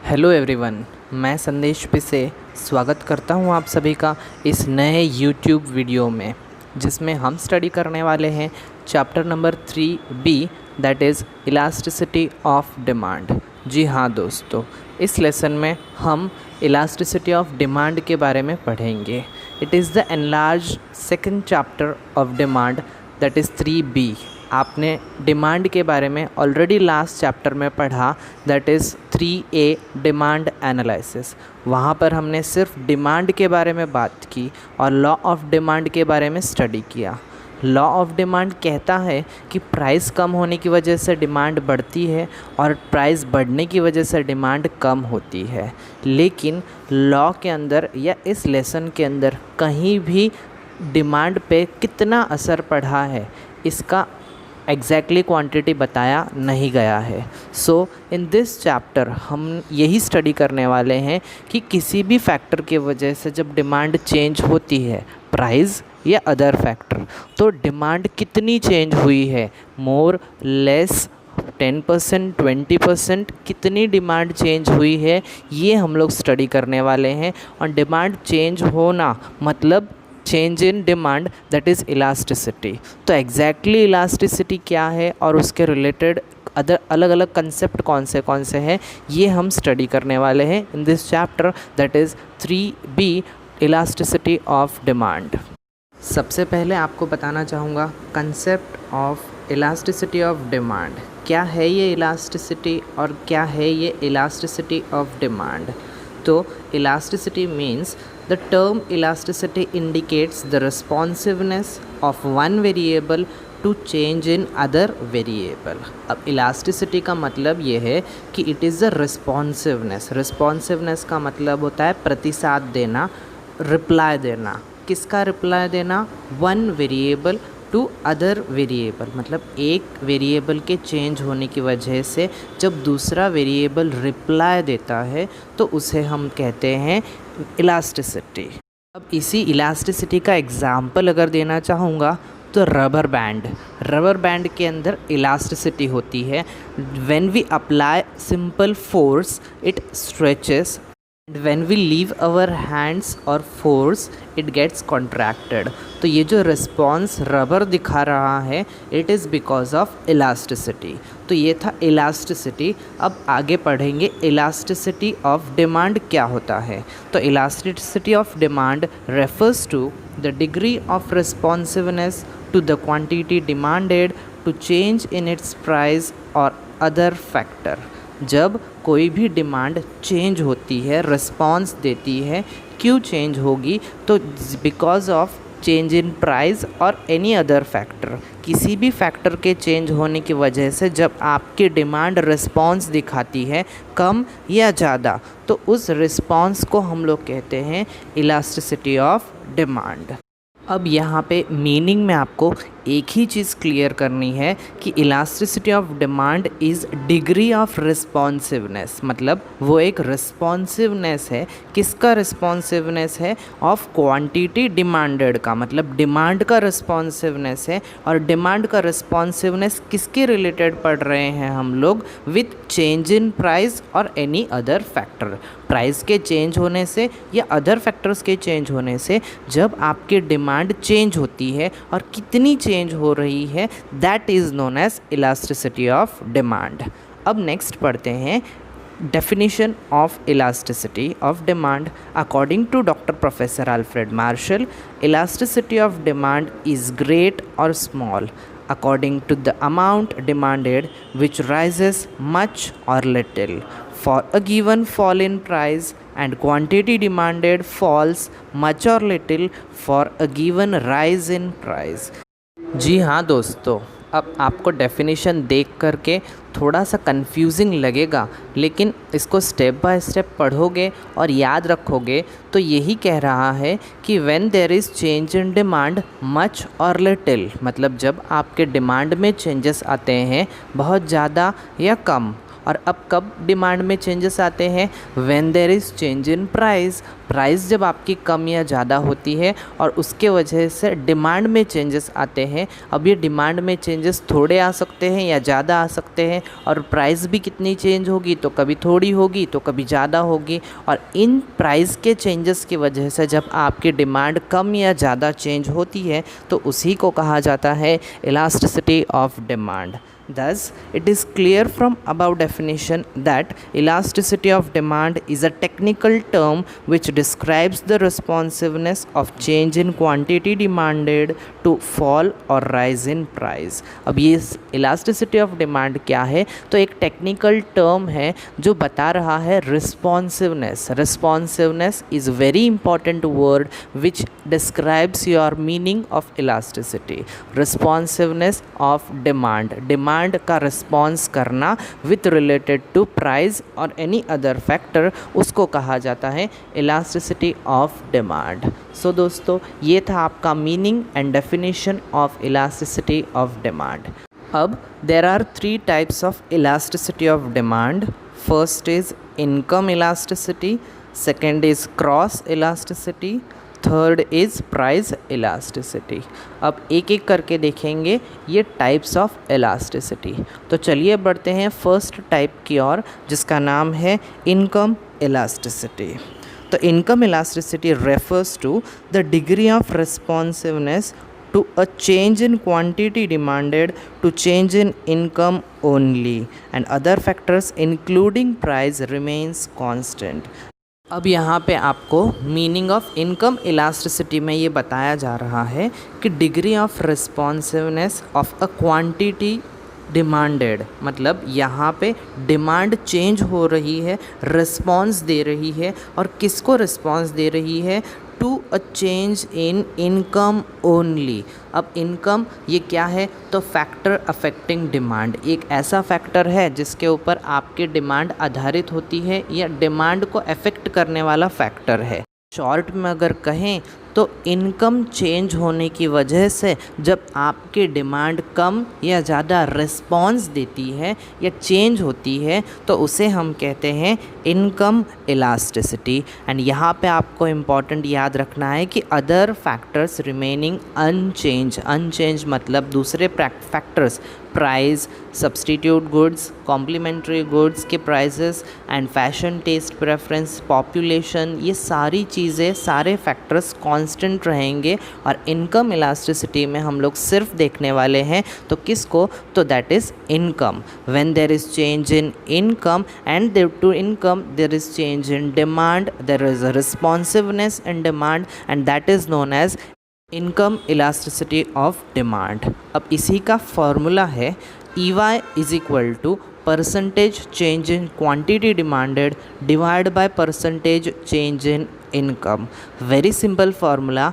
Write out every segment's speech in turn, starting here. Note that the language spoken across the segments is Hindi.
हेलो एवरीवन, मैं संदेश पे से स्वागत करता हूं आप सभी का इस नए यूट्यूब वीडियो में, जिसमें हम स्टडी करने वाले हैं chapter number 3B, that is elasticity of demand. जी हाँ दोस्तों, इस लेसन में हम इलास्टिसिटी ऑफ डिमांड के बारे में पढ़ेंगे। It is the enlarge second chapter of demand, that is 3B। आपने डिमांड के बारे में ऑलरेडी लास्ट चैप्टर में पढ़ा, that is 3A demand analysis. वहाँ पर हमने सिर्फ डिमांड के बारे में बात की और लॉ ऑफ डिमांड के बारे में स्टडी किया। लॉ ऑफ डिमांड कहता है कि प्राइस कम होने की वजह से डिमांड बढ़ती है और प्राइस बढ़ने की वजह से डिमांड कम होती है। लेकिन लॉ के अंदर या इस लेसन के अंदर कहीं भी डिमांड पे कितना असर पड़ा है इसका एग्जैक्टली क्वांटिटी बताया नहीं गया है। सो इन दिस चैप्टर हम यही स्टडी करने वाले हैं कि किसी भी फैक्टर की वजह से जब डिमांड चेंज होती है, प्राइस या अदर फैक्टर, तो डिमांड कितनी चेंज हुई है, मोर लेस 10%, 20%, कितनी डिमांड चेंज हुई है, ये हम लोग स्टडी करने वाले हैं। और डिमांड चेंज होना मतलब change in demand, that is elasticity. तो एग्जैक्टली इलास्टिसिटी क्या है और उसके रिलेटेड अदर अलग अलग कंसेप्ट कौन से हैं, ये हम स्टडी करने वाले हैं in this chapter, that is 3B elasticity of demand. सबसे पहले आपको बताना चाहूँगा concept of elasticity of demand. क्या है ये इलास्टिसिटी और क्या है ये इलास्टिसिटी ऑफ डिमांड? तो elasticity means the term elasticity indicates the responsiveness of one variable to change in other variable। अब इलास्टिसिटी का मतलब ये है कि it is the responsiveness. Responsiveness का मतलब होता है प्रतिसाद देना, रिप्लाई देना। किसका रिप्लाई देना? One variable to other variable, मतलब एक वेरिएबल के चेंज होने की वजह से जब दूसरा वेरिएबल रिप्लाई देता है तो उसे हम कहते हैं इलास्टिसिटी। अब इसी इलास्टिसिटी का एग्जाम्पल अगर देना चाहूँगा तो रबर बैंड के अंदर इलास्टिसिटी होती है। When we apply simple force it stretches, when we leave our hands or force it gets contracted। तो ये जो रिस्पॉन्स रबर दिखा रहा है it is because of elasticity. तो ये था इलास्टिसिटी। अब आगे पढ़ेंगे इलास्टिसिटी ऑफ डिमांड क्या होता है। तो elasticity of demand refers to the degree of responsiveness to the quantity demanded to change in its price और अदर फैक्टर। जब कोई भी डिमांड चेंज होती है, रिस्पॉन्स देती है, क्यों चेंज होगी? तो because of change in price और एनी अदर फैक्टर। किसी भी फैक्टर के चेंज होने की वजह से जब आपकी डिमांड रिस्पॉन्स दिखाती है कम या ज़्यादा, तो उस रिस्पॉन्स को हम लोग कहते हैं इलास्टिसिटी ऑफ डिमांड। अब यहाँ पे मीनिंग में आपको एक ही चीज़ क्लियर करनी है कि elasticity of demand is degree of responsiveness, मतलब वो एक रिस्पॉन्सिवनेस है। किसका रिस्पॉन्सिवनेस है? ऑफ क्वांटिटी डिमांडेड का, मतलब डिमांड का रिस्पॉन्सिवनेस है। और डिमांड का रिस्पॉन्सिवनेस किसके रिलेटेड पढ़ रहे हैं हम लोग? विथ चेंज इन प्राइस और एनी अदर फैक्टर। प्राइस के चेंज होने से या अदर फैक्टर्स के चेंज होने से जब आपकी डिमांड चेंज होती है और कितनी चेंज हो रही है, that is known as elasticity of demand. अब नेक्स्ट पढ़ते हैं definition of elasticity of demand. According to Dr. Professor Alfred Marshall, elasticity of demand is great or small according to the amount demanded, which rises much or little for a given fall in price, and quantity demanded falls much or little for a given rise in price। जी हाँ दोस्तों, अब आपको डेफिनेशन देख करके थोड़ा सा कंफ्यूजिंग लगेगा, लेकिन इसको स्टेप बाय स्टेप पढ़ोगे और याद रखोगे तो यही कह रहा है कि when there is change in demand much और लिटिल, मतलब जब आपके डिमांड में चेंजेस आते हैं बहुत ज़्यादा या कम, और अब कब डिमांड में चेंजेस आते हैं? When there is change in price. Price जब आपकी कम या ज़्यादा होती है और उसके वजह से डिमांड में चेंजेस आते हैं। अब ये डिमांड में चेंजेस थोड़े आ सकते हैं या ज़्यादा आ सकते हैं, और प्राइस भी कितनी चेंज होगी, तो कभी थोड़ी होगी तो कभी ज़्यादा होगी। और इन प्राइस के चेंजेस की वजह से जब आपकी डिमांड कम या ज़्यादा चेंज होती है तो उसी को कहा जाता है elasticity of demand. Thus, it is clear from above definition that elasticity of demand is a technical term which describes the responsiveness of change in quantity demanded to fall or rise in price। अब ये elasticity of demand क्या है? तो एक technical term है जो बता रहा है responsiveness। Responsiveness is very important word which describes your meaning of elasticity। Responsiveness of demand। Demand का रिस्पॉन्स करना विथ रिलेटेड टू प्राइस और एनी अदर फैक्टर, उसको कहा जाता है इलास्टिसिटी ऑफ डिमांड। सो दोस्तों, ये था आपका meaning and definition of elasticity of demand. अब there are 3 types of elasticity of demand. First is income elasticity, second is cross elasticity, third is price elasticity. अब एक एक करके देखेंगे ये टाइप्स ऑफ इलास्टिसिटी। तो चलिए बढ़ते हैं फर्स्ट टाइप की ओर, जिसका नाम है इनकम इलास्टिसिटी। तो income elasticity refers to the degree of responsiveness to a change in quantity demanded to change in income only, and other factors including price remains constant। अब यहाँ पे आपको मीनिंग ऑफ इनकम इलास्टिसिटी में ये बताया जा रहा है कि degree of responsiveness of a quantity demanded, मतलब यहाँ पे डिमांड चेंज हो रही है, रिस्पॉन्स दे रही है, और किसको रिस्पॉन्स दे रही है? To a change in income only. अब इनकम ये क्या है? तो फैक्टर अफेक्टिंग डिमांड, एक ऐसा फैक्टर है जिसके ऊपर आपकी डिमांड आधारित होती है या डिमांड को अफेक्ट करने वाला फैक्टर है। शॉर्ट में अगर कहें तो इनकम चेंज होने की वजह से जब आपकी डिमांड कम या ज़्यादा रिस्पॉन्स देती है या चेंज होती है तो उसे हम कहते हैं इनकम इलास्टिसिटी। एंड यहाँ पे आपको इम्पॉर्टेंट याद रखना है कि other factors remaining unchange. Unchange मतलब दूसरे factors, price, substitute goods, complementary goods के prices and fashion taste preference, population, ये सारी चीज़ें, सारे फैक्टर्स कांस्टेंट रहेंगे। और इनकम इलास्टिसिटी में हम लोग सिर्फ देखने वाले हैं तो किसको? तो that is income. When there is change in income and there to income there is change in demand, there is a responsiveness in demand, and that is known as income elasticity of demand. अब इसी का फॉर्मूला है EY is equal to percentage change in quantity demanded divide by percentage change in income. Very simple formula,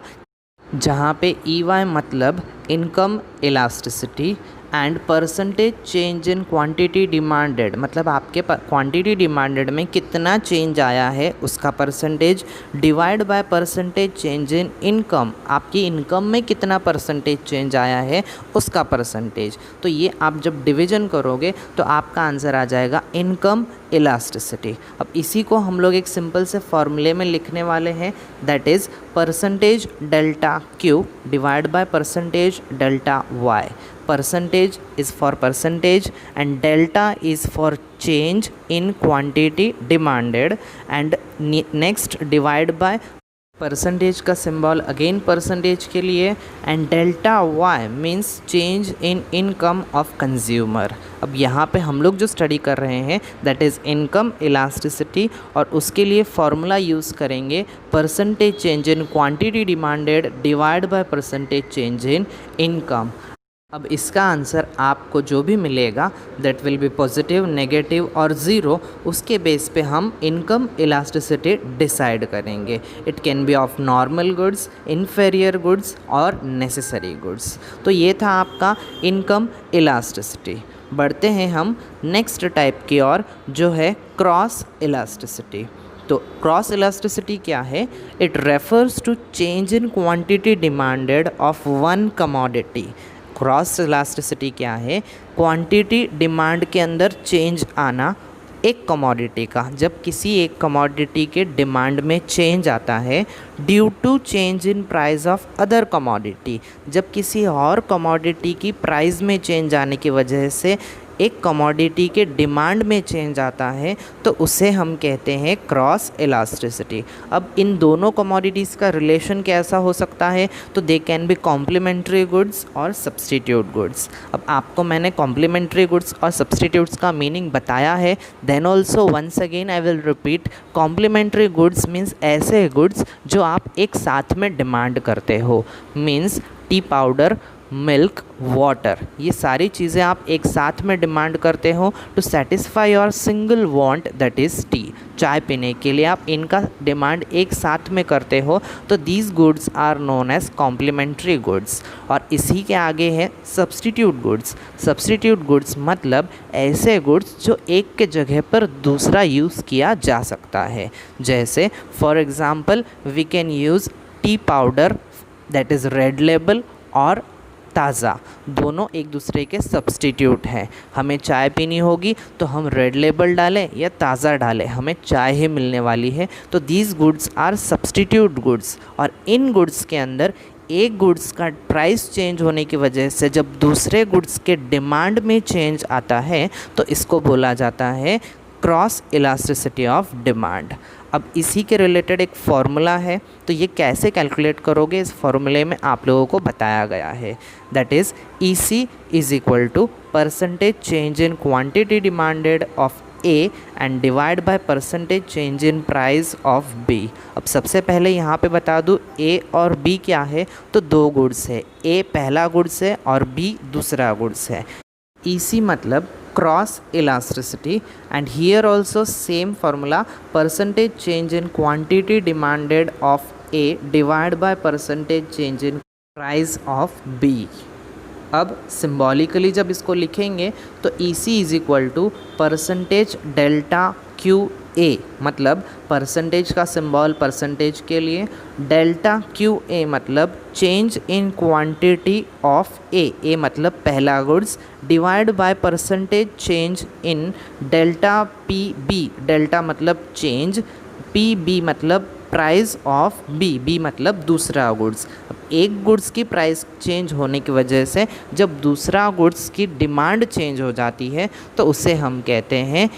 जहाँ पे EY मतलब income elasticity and percentage change in quantity demanded, मतलब आपके क्वांटिटी डिमांडेड में कितना चेंज आया है उसका percentage, divide by percentage change in income, आपकी इनकम में कितना परसेंटेज चेंज आया है उसका परसेंटेज। तो ये आप जब डिवीजन करोगे तो आपका आंसर आ जाएगा इनकम इलास्टिसिटी। अब इसी को हम लोग एक सिंपल से फॉर्मूले में लिखने वाले हैं, that is percentage delta Q divide by percentage delta Y। Percentage is for percentage and delta is for change in quantity demanded, and next divide by percentage का सिंबल अगेन परसेंटेज के लिए, and delta Y means change in income of consumer. अब यहाँ पे हम लोग जो स्टडी कर रहे हैं दैट इज़ इनकम इलास्टिसिटी, और उसके लिए फॉर्मूला यूज़ करेंगे percentage change in quantity demanded divide by percentage change in income. अब इसका आंसर आपको जो भी मिलेगा that will be positive, negative और ज़ीरो, उसके बेस पे हम इनकम इलास्टिसिटी डिसाइड करेंगे। It can B of normal goods, inferior goods और नेसेसरी गुड्स। तो ये था आपका इनकम इलास्टिसिटी। बढ़ते हैं हम नेक्स्ट टाइप की ओर, जो है क्रॉस इलास्टिसिटी। तो क्रॉस इलास्टिसिटी क्या है? It refers to change in quantity demanded of one commodity. Cross elasticity क्या है? क्वांटिटी डिमांड के अंदर चेंज आना एक कमोडिटी का, जब किसी एक कमोडिटी के डिमांड में चेंज आता है due to change in price of other commodity, जब किसी और कमोडिटी की प्राइस में चेंज आने की वजह से एक कमोडिटी के डिमांड में चेंज आता है तो उसे हम कहते हैं क्रॉस इलास्टिसिटी। अब इन दोनों कमोडिटीज़ का रिलेशन कैसा हो सकता है, तो they can be complementary goods और सब्सटीट्यूट गुड्स। अब आपको मैंने कॉम्प्लीमेंट्री गुड्स और सब्सटीट्यूट्स का मीनिंग बताया है, then also once again I will repeat, complementary goods means ऐसे गुड्स जो आप एक साथ में डिमांड करते हो, means tea powder, milk, water, ये सारी चीज़ें आप एक साथ में डिमांड करते हो to satisfy your single want that is tea. चाय पीने के लिए आप इनका डिमांड एक साथ में करते हो तो these goods are known as complementary goods. और इसी के आगे है सब्सटीट्यूट गुड्स। सब्सटीट्यूट गुड्स मतलब ऐसे गुड्स जो एक के जगह पर दूसरा यूज़ किया जा सकता है। जैसे for example we can use tea powder that is Red Label और ताज़ा, दोनों एक दूसरे के सब्सटीट्यूट हैं। हमें चाय पीनी होगी तो हम रेड लेबल डालें या ताज़ा डालें, हमें चाय ही मिलने वाली है। तो these goods are substitute goods. और इन गुड्स के अंदर एक गुड्स का प्राइस चेंज होने की वजह से जब दूसरे गुड्स के डिमांड में चेंज आता है तो इसको बोला जाता है क्रॉस इलास्टिसिटी ऑफ डिमांड। अब इसी के रिलेटेड एक फार्मूला है, तो ये कैसे कैलकुलेट करोगे इस फार्मूले में आप लोगों को बताया गया है, that is EC is equal to percentage change in quantity demanded of A and divide by percentage change in price of B। अब सबसे पहले यहाँ पे बता दूँ A और B क्या है, तो दो गुड्स है, A पहला गुड्स है और B दूसरा गुड्स है। EC मतलब cross elasticity and here also same formula, percentage change in quantity demanded of A divided by percentage change in price of B। अब सिम्बॉलिकली जब इसको लिखेंगे तो EC is equal to percentage delta QA, मतलब परसेंटेज का सिंबल परसेंटेज के लिए, डेल्टा QA मतलब change in quantity of A मतलब पहला goods, divide by percentage change in delta PB, delta मतलब चेंज, PB मतलब प्राइस ऑफ B मतलब दूसरा गुड्स। अब एक गुड्स की प्राइस चेंज होने की वजह से जब दूसरा गुड्स की डिमांड चेंज हो जाती है तो उसे हम कहते हैं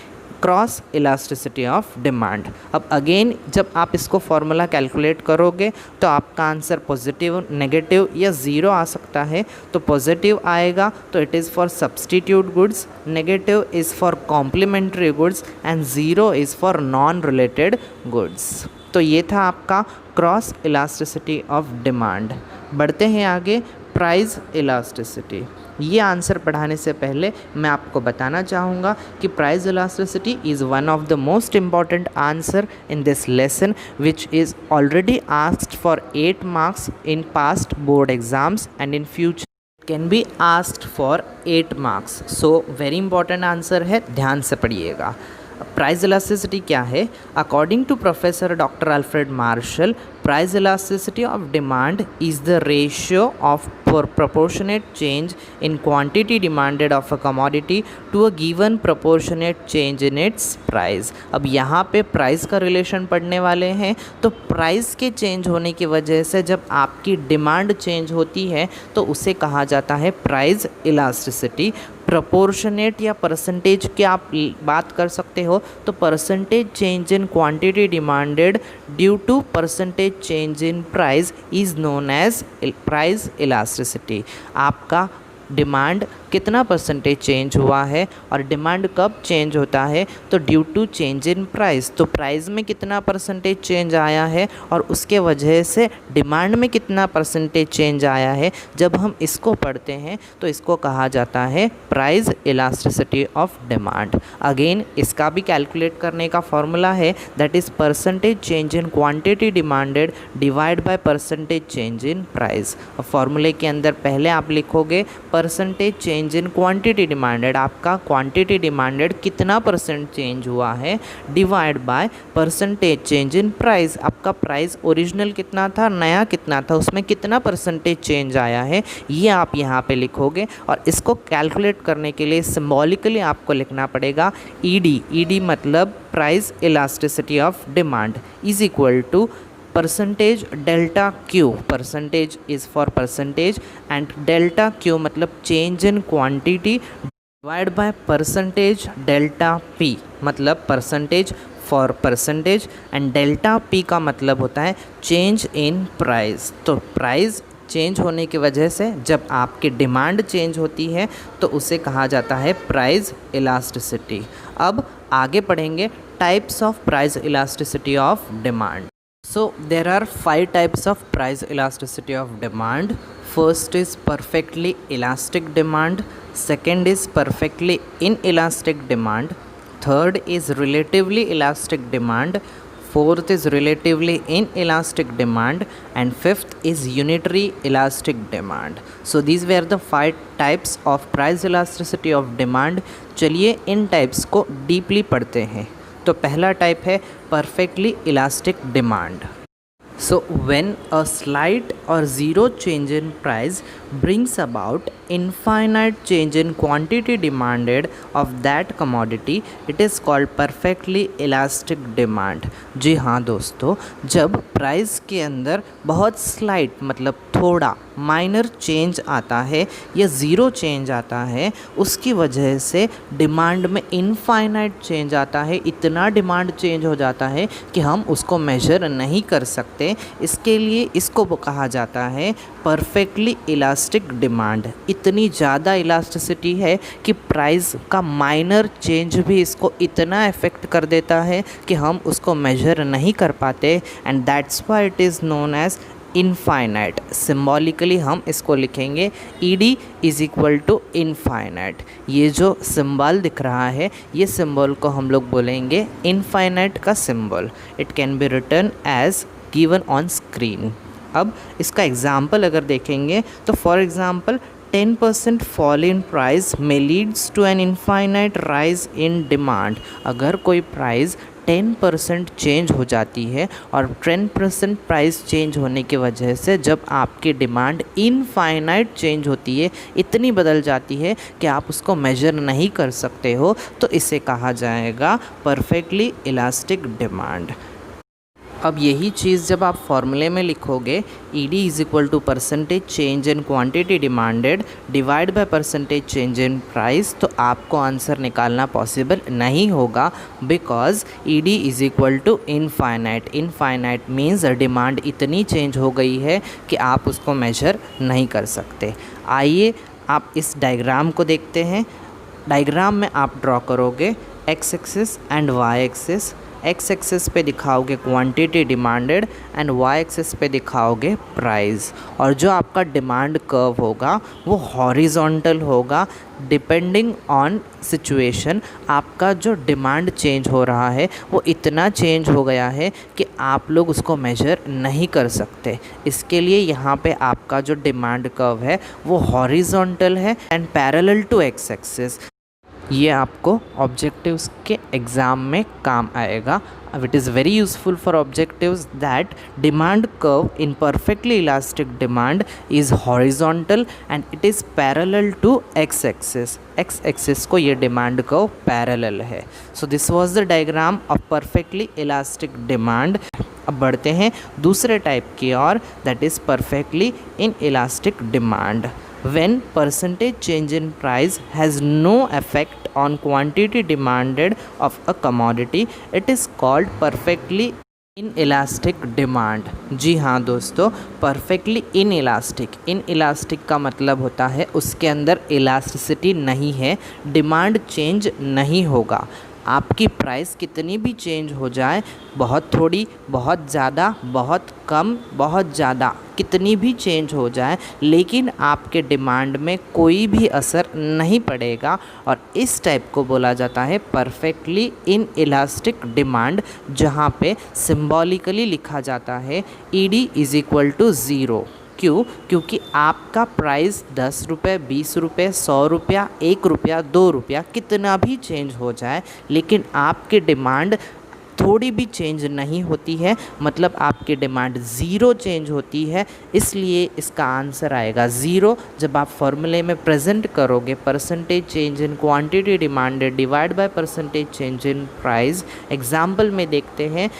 क्रॉस इलास्टिसिटी ऑफ डिमांड। अब अगेन जब आप इसको फॉर्मूला कैलकुलेट करोगे तो आपका आंसर पॉजिटिव, नेगेटिव या ज़ीरो आ सकता है। तो पॉजिटिव आएगा तो it is for substitute goods, negative is for complementary goods and zero is for non related goods. तो ये था आपका क्रॉस इलास्टिसिटी ऑफ डिमांड। बढ़ते हैं आगे, प्राइस इलास्टिसिटी। ये आंसर पढ़ाने से पहले मैं आपको बताना चाहूँगा कि price elasticity is one of the most important answer in this lesson which is already asked for 8 marks in past board exams and in future can be asked for 8 marks. So very important answer है, ध्यान से पढ़िएगा। प्राइस इलास्टिसिटी क्या है? According to professor doctor Alfred Marshall, price elasticity of demand is the ratio of proportionate change in quantity demanded of a commodity to a given proportionate change in its price। अब यहाँ पे प्राइस का रिलेशन पढ़ने वाले हैं, तो प्राइस के चेंज होने की वजह से जब आपकी डिमांड चेंज होती है तो उसे कहा जाता है प्राइस इलास्टिसिटी। प्रोपोर्शनेट या परसेंटेज की आप बात कर सकते हो, तो percentage change in quantity demanded due to percentage change in price is known as price elasticity. आपका डिमांड कितना परसेंटेज चेंज हुआ है और डिमांड कब चेंज होता है, तो due to change in price. तो प्राइस में कितना परसेंटेज चेंज आया है और उसके वजह से डिमांड में कितना परसेंटेज चेंज आया है, जब हम इसको पढ़ते हैं तो इसको कहा जाता है price elasticity of demand. Again इसका भी कैलकुलेट करने का फॉर्मूला है, that is percentage change in quantity demanded divide by percentage change in price. और फॉर्मूले के अंदर पहले आप लिखोगे percentage change in quantity demanded, आपका क्वांटिटी डिमांडेड कितना परसेंट चेंज हुआ है, divide by percentage change in price, आपका प्राइस ओरिजिनल कितना था, नया कितना था, उसमें कितना परसेंटेज चेंज आया है, ये आप यहाँ पे लिखोगे। और इसको कैलकुलेट करने के लिए सिंबॉलिकली आपको लिखना पड़ेगा ईडी, ईडी मतलब price elasticity of demand is equal to percentage delta Q, percentage is for percentage and delta Q मतलब change in quantity divide by percentage delta P मतलब percentage for percentage and delta P का मतलब होता है चेंज इन प्राइस। तो प्राइस चेंज होने की वजह से जब आपकी डिमांड चेंज होती है तो उसे कहा जाता है प्राइस इलास्टिसिटी। अब आगे पढ़ेंगे types of price elasticity of demand. So there are 5 types of price elasticity of demand. First is perfectly elastic demand, second is perfectly inelastic demand, third is relatively elastic demand, fourth is relatively inelastic demand, and fifth is unitary elastic demand. So these were the 5 types of price elasticity of demand. चलिए इन टाइप्स को डीपली पढ़ते हैं। तो पहला टाइप है perfectly elastic demand. So when a slight or zero change in price brings about infinite change in quantity demanded of that commodity, it is called perfectly elastic demand। जी हाँ दोस्तों, जब प्राइस के अंदर बहुत स्लाइट मतलब थोड़ा माइनर चेंज आता है या ज़ीरो चेंज आता है, उसकी वजह से डिमांड में इनफाइनाइट चेंज आता है, इतना डिमांड चेंज हो जाता है कि हम उसको मेजर नहीं कर सकते। इसके लिए इसको कहा जाता है परफेक्टली इलास्टिक डिमांड। इतनी ज़्यादा इलास्टिसिटी है कि प्राइस का माइनर चेंज भी इसको इतना इफ़ेक्ट कर देता है कि हम उसको मेजर नहीं कर पाते, and that's why it is known as infinite. Symbolically हम इसको लिखेंगे ED is equal to infinite. ये जो सिंबल दिख रहा है, ये सिंबल को हम लोग बोलेंगे इनफाइनाइट का symbol. It can be written as given on screen. अब इसका एग्जाम्पल अगर देखेंगे तो for example 10% fall in price may leads to an infinite rise in demand. अगर कोई प्राइस 10% चेंज हो जाती है और 10% प्राइस चेंज होने की वजह से जब आपकी डिमांड इनफाइनाइट चेंज होती है, इतनी बदल जाती है कि आप उसको मेजर नहीं कर सकते हो, तो इसे कहा जाएगा परफेक्टली इलास्टिक डिमांड। अब यही चीज़ जब आप फॉर्मूले में लिखोगे ED is equal to percentage change in quantity demanded divide by percentage change in price, तो आपको आंसर निकालना पॉसिबल नहीं होगा, because ED is equal to infinite. Infinite means demand इतनी चेंज हो गई है कि आप उसको मेजर नहीं कर सकते। आइए आप इस डायग्राम को देखते हैं। डायग्राम में आप ड्रॉ करोगे X axis and Y axis. X axis पे दिखाओगे quantity demanded and Y axis पे दिखाओगे प्राइस, और जो आपका डिमांड कर्व होगा वो हॉरिजॉन्टल होगा। डिपेंडिंग ऑन सिचुएशन आपका जो डिमांड चेंज हो रहा है वो इतना चेंज हो गया है कि आप लोग उसको मेजर नहीं कर सकते। इसके लिए यहाँ पे आपका जो डिमांड कर्व है वो हॉरिजॉन्टल है and parallel to X axis. ये आपको ऑब्जेक्टिव्स के एग्ज़ाम में काम आएगा। It is very useful for objectives that demand curve in perfectly elastic demand is horizontal and it is parallel to x-axis। x-axis को ये demand curve parallel है। So this was the diagram of perfectly elastic demand। अब बढ़ते हैं दूसरे टाइप की ओर, that is perfectly inelastic demand। When percentage change in price has no effect on quantity demanded of a commodity, it is called perfectly inelastic demand। जी हाँ दोस्तों, perfectly inelastic। inelastic का मतलब होता है उसके अंदर इलास्टिसिटी नहीं है, डिमांड चेंज नहीं होगा। आपकी प्राइस कितनी भी चेंज हो जाए, बहुत थोड़ी, बहुत ज़्यादा, बहुत कम, बहुत ज़्यादा, कितनी भी चेंज हो जाए, लेकिन आपके डिमांड में कोई भी असर नहीं पड़ेगा, और इस टाइप को बोला जाता है परफेक्टली इनइलास्टिक डिमांड, जहाँ पे सिंबॉलिकली लिखा जाता है ED is equal to zero. क्यों? क्योंकि आपका प्राइस 10 रुपये, 20 रुपये, 100 रुपया, 1 रुपया, 2 रुपया कितना भी चेंज हो जाए, लेकिन आपकी डिमांड थोड़ी भी चेंज नहीं होती है, मतलब आपकी डिमांड ज़ीरो चेंज होती है। इसलिए इसका आंसर आएगा ज़ीरो। जब आप फॉर्मूले में प्रेजेंट करोगे percentage change in quantity demanded divide by percentage change in price, example में देखते हैं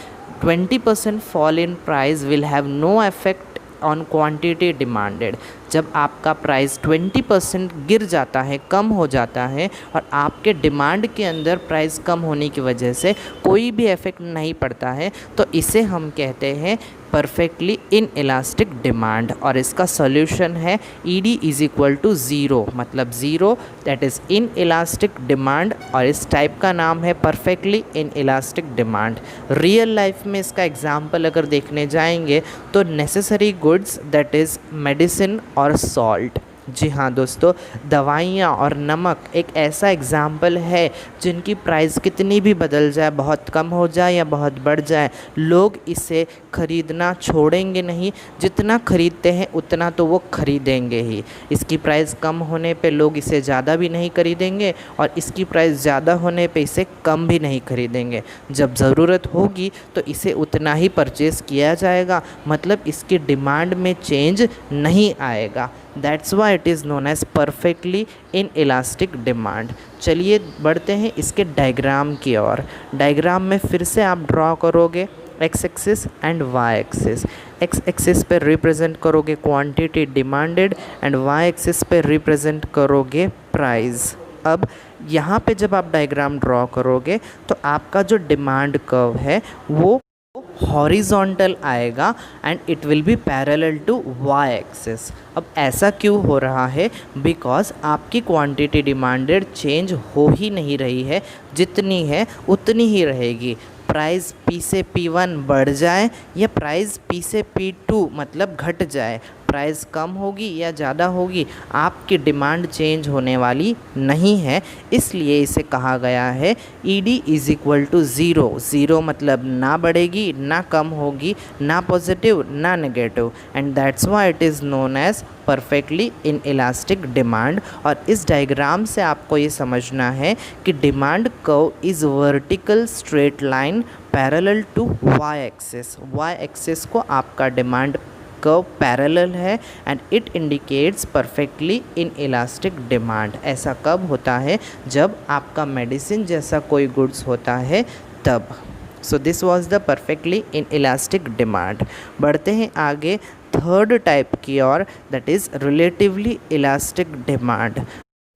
20% fall in price will have no effect on quantity demanded. जब आपका प्राइस 20% गिर जाता है, कम हो जाता है, और आपके डिमांड के अंदर प्राइस कम होने की वजह से कोई भी इफेक्ट नहीं पड़ता है, तो इसे हम कहते हैं परफेक्टली इन इलास्टिक डिमांड। और इसका सॉल्यूशन है E D is equal to zero, मतलब zero, that is inelastic demand, और इस टाइप का नाम है perfectly inelastic demand. Real life में इसका एग्जाम्पल अगर देखने जाएंगे तो necessary goods that is medicine और सॉल्ट। जी हाँ दोस्तों, दवाइयाँ और नमक एक ऐसा एग्ज़ाम्पल है जिनकी प्राइस कितनी भी बदल जाए, बहुत कम हो जाए या बहुत बढ़ जाए, लोग इसे ख़रीदना छोड़ेंगे नहीं। जितना ख़रीदते हैं उतना तो वो ख़रीदेंगे ही। इसकी प्राइस कम होने पे लोग इसे ज़्यादा भी नहीं ख़रीदेंगे, और इसकी प्राइस ज़्यादा होने पे इसे कम भी नहीं ख़रीदेंगे। जब ज़रूरत होगी तो इसे उतना ही परचेज़ किया जाएगा, मतलब इसकी डिमांड में चेंज नहीं आएगा। That's why it is known as perfectly inelastic demand. चलिए बढ़ते हैं इसके डायग्राम की ओर। डायग्राम में फिर से आप ड्रॉ करोगे X axis and Y axis. X axis पे रिप्रेजेंट करोगे quantity demanded and Y axis पे रिप्रेजेंट करोगे प्राइस। अब यहाँ पे जब आप डायग्राम ड्रॉ करोगे तो आपका जो डिमांड कर्व है वो हॉरिजॉन्टल आएगा and it will be parallel to Y axis. अब ऐसा क्यों हो रहा है? बिकॉज आपकी क्वांटिटी डिमांडेड चेंज हो ही नहीं रही है, जितनी है उतनी ही रहेगी। प्राइस P से P1 बढ़ जाए या प्राइस P से P2 मतलब घट जाए, प्राइस कम होगी या ज़्यादा होगी, आपकी डिमांड चेंज होने वाली नहीं है। इसलिए इसे कहा गया है E D is equal to zero. Zero मतलब ना बढ़ेगी ना कम होगी, ना पॉजिटिव ना negative, and that's why it is known as perfectly inelastic demand. और इस डायग्राम से आपको ये समझना है कि demand curve is vertical straight line parallel to Y axis. Y axis को आपका डिमांड कर्व पैरेलल है and it indicates perfectly inelastic demand. ऐसा कब होता है? जब आपका मेडिसिन जैसा कोई गुड्स होता है तब। So this was the perfectly inelastic demand. बढ़ते हैं आगे थर्ड टाइप की ओर, that is relatively elastic demand.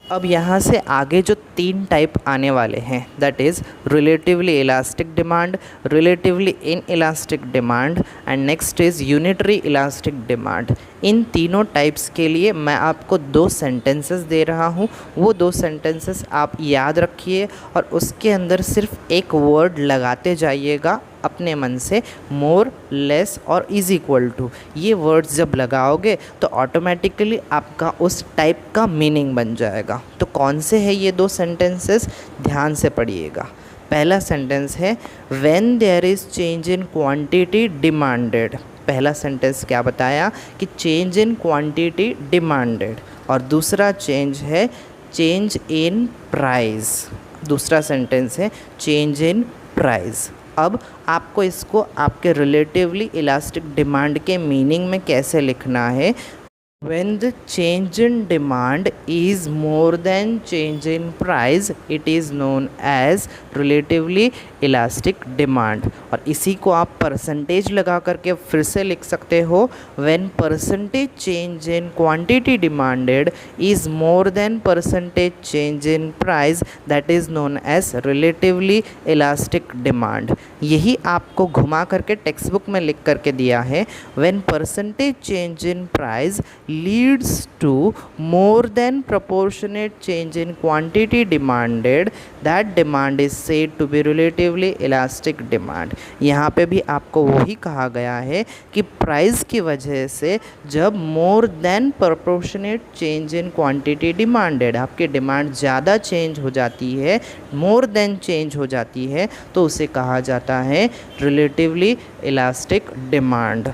अब यहाँ से आगे जो तीन टाइप आने वाले हैं, that is relatively elastic demand, relatively inelastic demand and next is unitary elastic demand. इन तीनों टाइप्स के लिए मैं आपको दो सेंटेंसेस दे रहा हूँ। वो दो सेंटेंसेस आप याद रखिए और उसके अंदर सिर्फ एक वर्ड लगाते जाइएगा अपने मन से, मोर, लेस और इज इक्वल टू। ये वर्ड्स जब लगाओगे तो ऑटोमेटिकली आपका उस टाइप का मीनिंग बन जाएगा। तो कौन से हैं ये दो सेंटेंसेस? ध्यान से पढ़िएगा। पहला सेंटेंस है when there is change in quantity demanded. पहला सेंटेंस क्या बताया कि चेंज इन क्वांटिटी डिमांडेड, और दूसरा चेंज है चेंज इन प्राइस। दूसरा सेंटेंस है चेंज इन प्राइस। अब आपको इसको आपके रिलेटिवली इलास्टिक डिमांड के मीनिंग में कैसे लिखना है? When the change in demand is more than change in price, it is known as relatively elastic demand। और इसी को आप परसेंटेज लगा करके फिर से लिख सकते हो, when percentage change in quantity demanded is more than percentage change in price, that is known as relatively elastic demand। यही आपको घुमा करके टेक्स्ट बुक में लिख करके दिया है, when percentage change in price leads to more than proportionate change in quantity demanded, that demand is said to be relatively elastic demand। यहाँ पे भी आपको वही कहा गया है कि प्राइस की वजह से जब more than proportionate change in quantity demanded, आपकी डिमांड ज़्यादा चेंज हो जाती है, more than चेंज हो जाती है, तो उसे कहा जाता है relatively elastic demand।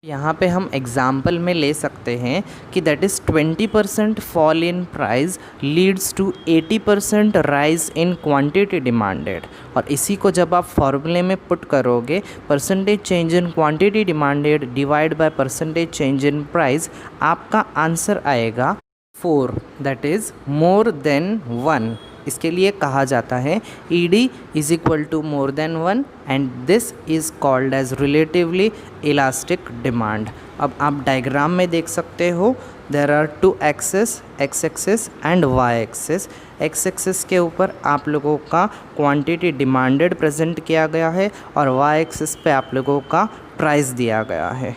यहाँ पे हम एग्जाम्पल में ले सकते हैं कि that is 20% fall in price leads to 80% rise in quantity demanded. और इसी को जब आप फॉर्मूले में पुट करोगे, percentage change in quantity demanded divide by percentage change in price, आपका आंसर आएगा 4, दैट इज़ मोर देन 1। इसके लिए कहा जाता है ED is equal to more than 1 and this is called as relatively elastic demand. अब आप डायग्राम में देख सकते हो, there are 2 axes, x axes and y axes. x axes के ऊपर आप लोगों का क्वांटिटी डिमांडेड प्रेजेंट किया गया है और y एक्सेस पे आप लोगों का प्राइस दिया गया है।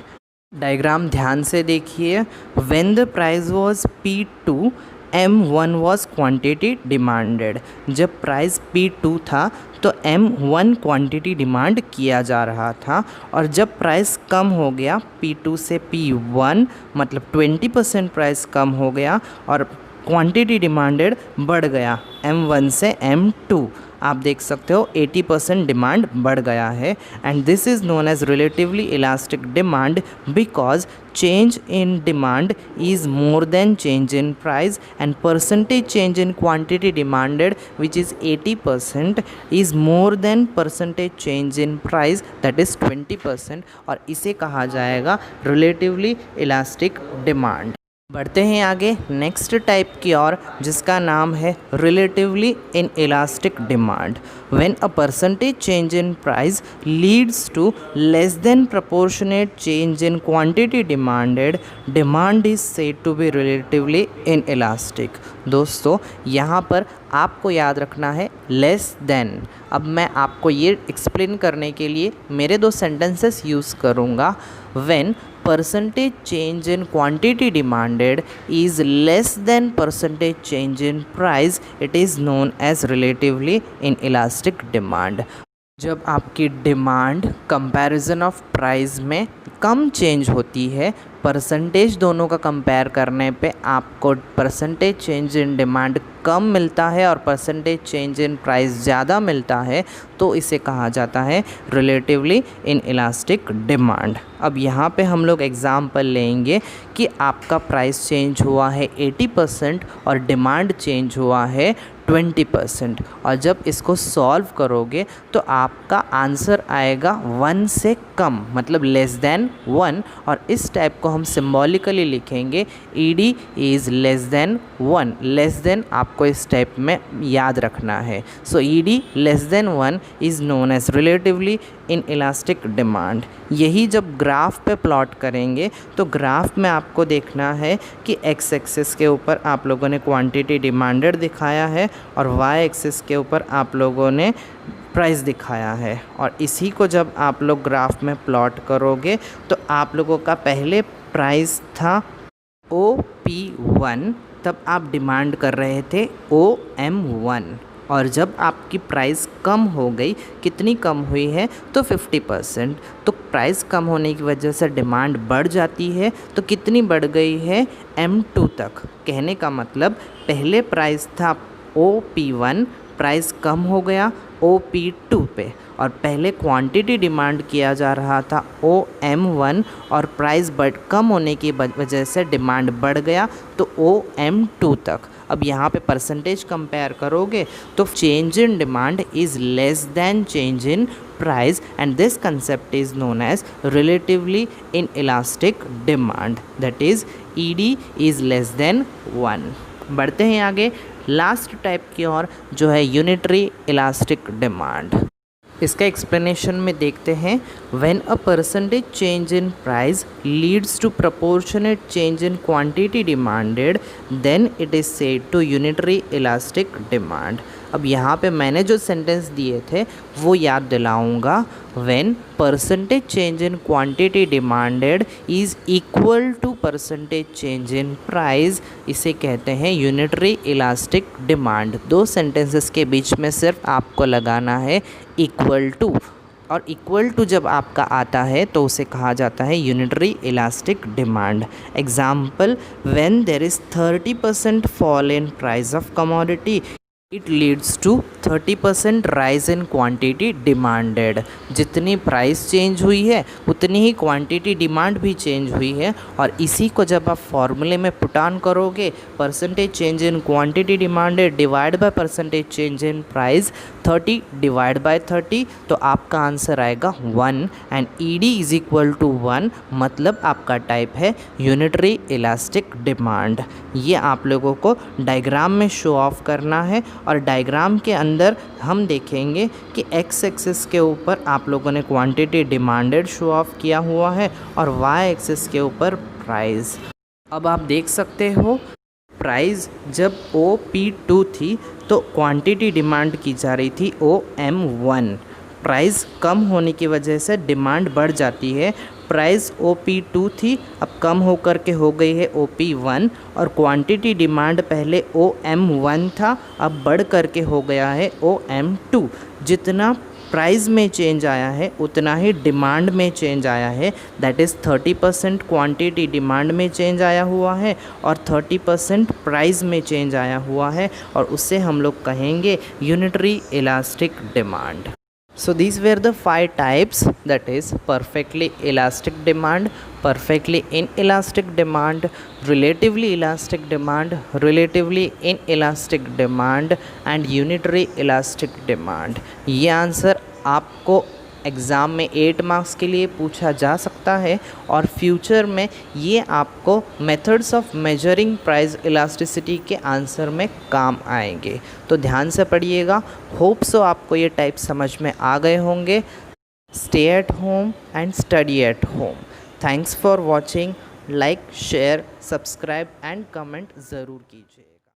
डायग्राम ध्यान से देखिए। When the price was P2 M1 was quantity demanded. जब प्राइस P2 था तो M1 क्वांटिटी डिमांड किया जा रहा था, और जब प्राइस कम हो गया P2 से P1, मतलब 20% प्राइस कम हो गया और क्वांटिटी डिमांडेड बढ़ गया M1 से M2। आप देख सकते हो 80% डिमांड बढ़ गया है, and this is known as relatively elastic demand because change in demand is more than change in price and percentage change in quantity demanded which is 80% is more than percentage change in price that is 20%, और इसे कहा जाएगा रिलेटिवली इलास्टिक डिमांड। बढ़ते हैं आगे नेक्स्ट टाइप की ओर, जिसका नाम है relatively inelastic demand. When a percentage change in price leads to less than proportionate change in quantity demanded, demand is said to be relatively inelastic. दोस्तों यहाँ पर आपको याद रखना है लेस देन। अब मैं आपको ये एक्सप्लेन करने के लिए मेरे 2 सेंटेंसेस यूज़ करूँगा। When percentage change in quantity demanded is less than percentage change in price, it is known as relatively inelastic demand। जब आपकी डिमांड कंपैरिजन ऑफ प्राइस में कम चेंज होती है, परसेंटेज दोनों का कंपेयर करने पे आपको परसेंटेज चेंज इन डिमांड कम मिलता है और परसेंटेज चेंज इन प्राइस ज़्यादा मिलता है, तो इसे कहा जाता है रिलेटिवली इन इलास्टिक डिमांड। अब यहाँ पे हम लोग एग्जांपल लेंगे कि आपका प्राइस चेंज हुआ है 80% और डिमांड चेंज हुआ है 20%, और जब इसको सॉल्व करोगे तो आपका आंसर आएगा 1 से कम, मतलब लेस देन 1, और इस टाइप को हम सिम्बॉलिकली लिखेंगे ED is less than 1। Less than आपको इस टाइप में याद रखना है। So ED less than 1 is known as relatively inelastic demand. यही जब ग्राफ पे प्लॉट करेंगे तो ग्राफ में आपको देखना है कि x एक्सिस के ऊपर आप लोगों ने क्वांटिटी डिमांडेड दिखाया है और y एक्सिस के ऊपर आप लोगों ने प्राइस दिखाया है, और इसी को जब आप लोग ग्राफ में प्लॉट करोगे तो आप लोगों का पहले प्राइस था OP1, तब आप डिमांड कर रहे थे OM1, और जब आपकी प्राइस कम हो गई, कितनी कम हुई है तो 50%, तो प्राइस कम होने की वजह से डिमांड बढ़ जाती है, तो कितनी बढ़ गई है M2 तक। कहने का मतलब पहले प्राइस था OP1, प्राइस कम हो गया OP2 पे, और पहले क्वांटिटी डिमांड किया जा रहा था OM1 और प्राइस कम होने की वजह से डिमांड बढ़ गया तो OM2 तक। अब यहाँ पे परसेंटेज कंपेयर करोगे तो change in demand is less than change in price, and this concept is known as relatively inelastic demand, that is ED is less than 1। बढ़ते हैं आगे लास्ट टाइप की ओर, जो है यूनिटरी इलास्टिक डिमांड। इसका एक्सप्लेनेशन में देखते हैं। When a percentage change in price leads to proportionate change in quantity demanded, then it is said to unitary elastic demand. अब यहाँ पे मैंने जो सेंटेंस दिए थे वो याद दिलाऊंगा। When percentage change in quantity demanded is equal to percentage change in price, इसे कहते हैं यूनिटरी इलास्टिक डिमांड। 2 सेंटेंसेस के बीच में सिर्फ आपको लगाना है इक्वल टू, और इक्वल टू जब आपका आता है तो उसे कहा जाता है unitary elastic demand. Example, when there is 30% fall in price of commodity it leads to 30% rise in quantity demanded. जितनी प्राइस चेंज हुई है उतनी ही क्वांटिटी डिमांड भी चेंज हुई है, और इसी को जब आप फॉर्मूले में पुट ऑन करोगे, percentage change in quantity demanded divide by percentage change in price 30 divide by 30, तो आपका आंसर आएगा 1 and E D is equal to 1, मतलब आपका टाइप है यूनिटरी इलास्टिक डिमांड। ये आप लोगों को डायग्राम में शो ऑफ करना है, और डायग्राम के अंदर हम देखेंगे कि एक्स एक्सिस के ऊपर आप लोगों ने क्वांटिटी डिमांडेड शो ऑफ किया हुआ है और वाई एक्सिस के ऊपर प्राइस। अब आप देख सकते हो प्राइस जब OP2 थी तो क्वांटिटी डिमांड की जा रही थी OM1। प्राइस कम होने की वजह से डिमांड बढ़ जाती है। प्राइस OP2 थी, अब कम होकर के हो गई है OP1, और क्वांटिटी डिमांड पहले OM1 था, अब बढ़ करके हो गया है OM2। जितना प्राइस में चेंज आया है उतना ही डिमांड में चेंज आया है, दैट इज़ 30% क्वांटिटी डिमांड में चेंज आया हुआ है और 30% प्राइस में चेंज आया हुआ है, और उससे हम लोग कहेंगे unitary elastic demand. So these were the 5 types, that is perfectly elastic demand, perfectly inelastic demand, relatively elastic demand, relatively inelastic demand and unitary elastic demand। ये आंसर आपको एग्ज़ाम में 8 मार्क्स के लिए पूछा जा सकता है, और फ्यूचर में ये आपको methods of measuring price elasticity के आंसर में काम आएंगे। तो ध्यान से पढ़िएगा। होप सो आपको ये टाइप समझ में आ गए होंगे। Stay at home and study at home. Thanks for watching. Like, share, subscribe and comment ज़रूर कीजिए।